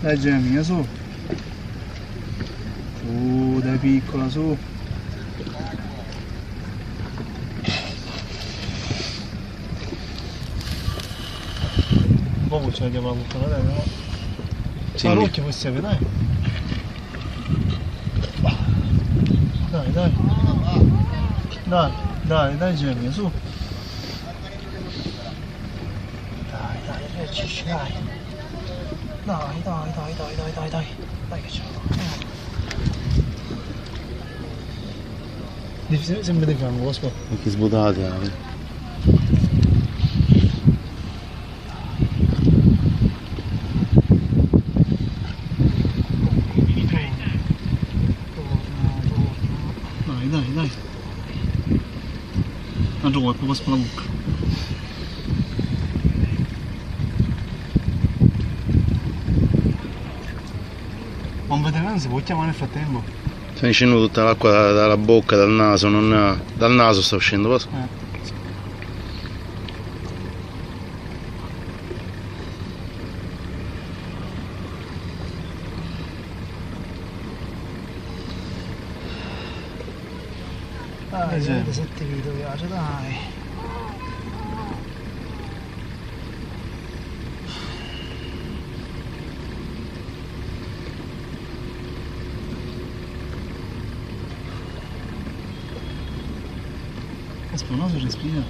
Dai Gemina, su. Su, dai piccola, su. Dopo ce la chiama la puttana, dai, no? Sì, Ma l'occhio possiamo, dai. Dai, dai. Dai Gemina, su. Dai, reagisci, dai. Dai. Dai che ce la fa. Sempre di fianco, aspetta. Che svuotate, Dai. Tanto vuoi, poi passo la bocca. Un veterano si può chiamare nel frattempo? sta uscendo tutta l'acqua dalla bocca, dal naso, non dal naso sta uscendo, posso? Dai, se ti vedo piace, dai. Aspetta, no, si respira.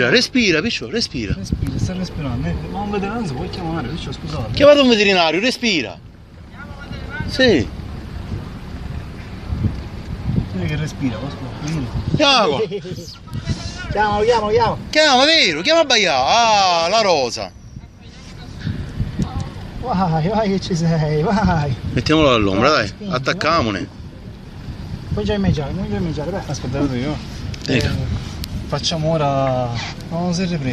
Respira, piccio, respira. Respira, sta respirando. Ma un veterano si può chiamare, piccio, scusate. Chiamate un veterinario, respira. Sì. Vedi che respira, Chiama. Chiamo. Chiama, vero? Chiama Baià. Ah, la rosa. Vai che ci sei, vai. Mettiamolo all'ombra, dai. Attaccamone. Puoi già immaginare, dai. Aspettate io. Dica. Facciamo ora. Non si riprende.